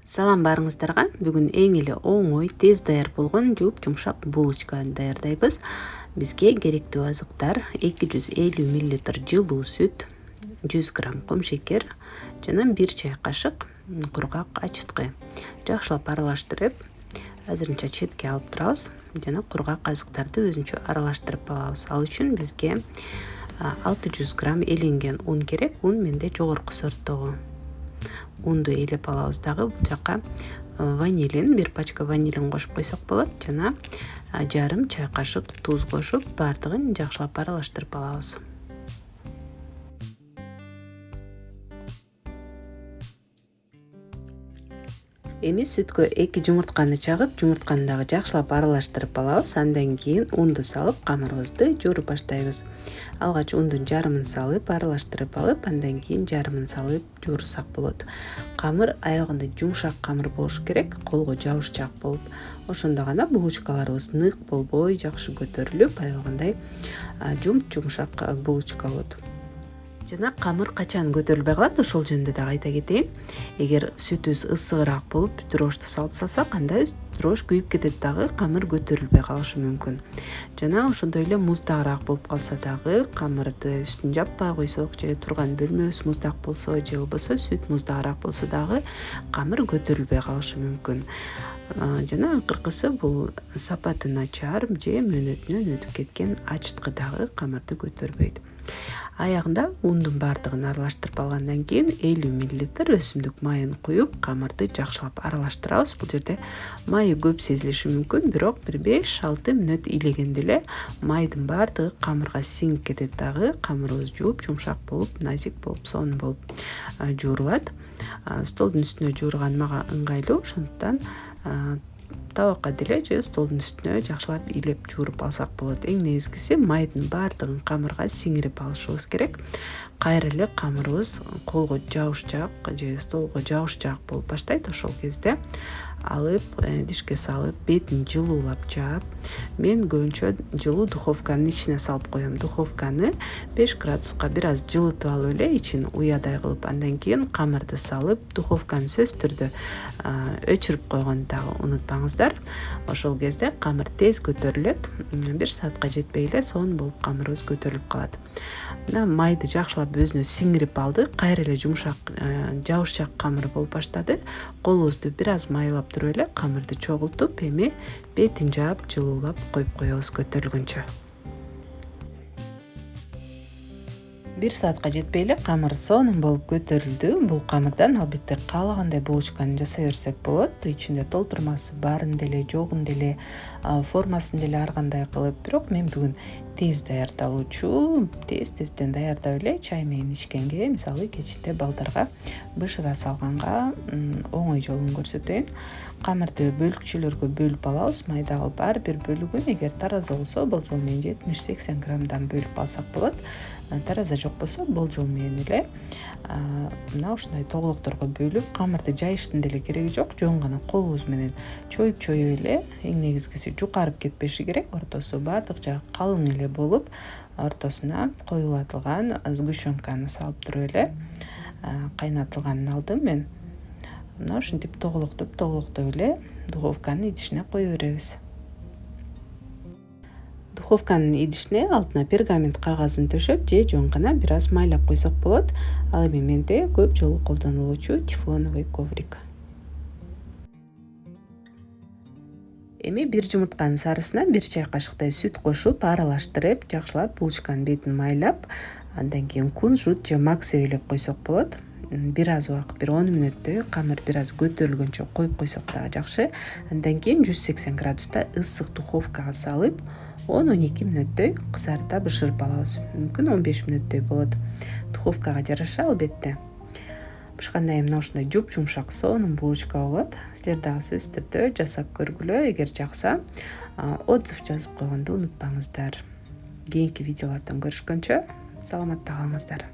Салам барыңыздарга. Бүгүн эң эле оңой, тез даяр болгон жууп жумшак булочка даярдайбыз. Бизге керектүү азыктар 250 мл жылуу сүт, 100 грамм кум шекер жана 1 чай кашык кургак ачыткы. Жакшылап аралаштырып, азырынча четке алып турабыз жана кургак азыктарды өзүнчө аралаштырып алабыз. Ал үчүн бизге 600 грамм эленген un керек. Un менде жогорку сорттогу. Унду элеп алабыз дагы. Бул жака ванилин, 1 пачка ванилин кошуп койсок болот жана жарым чай кашык туз кошуп, бардыгын жакшылап аралаштырып алабыз. Эми сүткө 2 жумуртканы чагып, жумуртканы дагы жакшылап аралаштырып алабыз. Андан кийин унду салып, камырыбызды жууруп баштайбыз. Алгач ундун жарымын салып, аралаштырып алып, андан кийин жарымын салып жуурсак болот. Камыр аягында жумшак камыр болуш керек, колго жабышчаак болуп. Ошондо гана булочкаларыбыз нык болбой, жакшы көтөрүлүп, аябагындай жумшак булочка болот. Жана камыр качан көтөрүлбөй калат, ошол жөнүндө дагы айта кетейин. Эгер сүтүбүз ысыгыраак болуп, дрожжду салып салсак, анда дрожж күйүп кетет дагы, камыр көтөрүлбөй калышы мүмкүн. Жана ошондой эле муздагыраак болуп калса дагы, камырды үстүн жаппай койсок, же турган бөлмөбүз муздак болсо, же болбосо сүт муздагыраак болсо дагы камыр көтөрүлбөй калышы мүмкүн. Жана акыркысы бул сапаты начар же мөөнөтүнөн өтүп кеткен ачыткы дагы камырды көтөрбөйт. Аягында ундун бардыгын аралаштырып алгандан кийин 50 мл өсүмдүк майын куюп, камырды жакшылап аралаштырабыз. Бул жерде майы көп сезилиши мүмкүн, бирок бир 5-6 мүнөт илегенде эле майдын бардыгы камырга сиңип кетет дагы, камырыбыз жууп жумшак болуп, назик болуп, сонун болуп жуурулат. Столдун үстүнө жуурган мага ыңгайлуу, ошондуктан табакка деле же столдун үстүнө жакшылап илеп жууруп алсак болот. Эң негизгиси майдын бардыгын камырга сиңирип алышыбыз керек. Кайра эле камырыбыз колго жабышчаак же столго жабышчаак болуп баштайт. Ошол кезде алып, дишке салып, бетин жылуулап жаап, мен көбүнчө жылуу духовканын ичине салып коем. Духовканы 5 градуска бир аз жылытып алып эле, ичин уядай кылып, андан кийин камырды салып, духовканы сөзсүз түрдө өчүрүп койгонду дагы унутпаңыздар. Ошол кезде камыр тез көтөрүлөт. 1 саатка жетпей эле сонун болуп камырыбыз көтөрүлүп калат. Мына майды жакшылап өзүнө сиңирип алды, кайра эле жумшак, жабышчаак камыр болуп баштады. Колубузду бир аз майлап туруп эле камырды чогултуп, эми бетин жаап, жылуулап коюп коебуз көтөрүлгөнчө. 1 саатка жетпей эле камыр сонун болуп көтөрүлдү. Бул камырдан албетте каалагандай булочканы жасай берсек болот. Ичинде толтурмасы барын деле, жогун деле, формасын деле ар кандай кылып. Бирок мен бүгүн тез даярдалуучу, тез-тезден даярдап эле чай менен ичкенге, мисалы кечинде балдарга бышыра салганга оңой жолун көрсөтөйүн. Камырды бөлүкчөлөргө бөлүп алабыз. Майдагы ар бир бөлүгүн эгер тараза болсо, болжол менен 70-80 граммдан бөлүп алсак болот. Тараза жок болсо, болжол менен эле мына ушундай тоголокторго бөлүп, камырды жайыштын деле кереги жок. Жөн гана колубуз менен чоюп эле, эң негизгиси жукарып кетпеши керек. Ортосу бардык жагы калың эле болуп, ортосуна коюлатылган сгущенканы салып туруп эле, кайнатылганын алдым мен. Мына ушинтип тоголоктоп эле духовканын идишине кое беребиз. Духовканын идишине алтына пергамент кагазын төшөп, же жөн гана бир аз майлап койсок болот. Ал эми менде көп жолу колдонулуучу тефлоновый коврик. Эми 1 жумуртканын сарысына 1 чай кашыктай сүт кошуп, аралаштырып, жакшылап булочканын бетин майлап, андан кийин кунжут же мак себелеп койсок болот. Бир аз убакыт, бир 10 мүнөттөй камыр бир аз көтөрүлгөнчө коюп койсок дагы жакшы. Андан кийин 180 градуста ысык духовкага салып, 10-12 мүнөттөй кызарта бышырып алабыз. Мүмкүн 15 мүнөттөй болот. Духовкага жараша албетте. Бышканда мына ушундай жумшак сонун булочка болот. Силер дагы сөзсүз түрдө жасап көргүлө. Эгер жакса, отзыв жазып койгонду унутпаңыздар. Кийинки видеолордон көрүшкөнчө саламатта калыңыздар.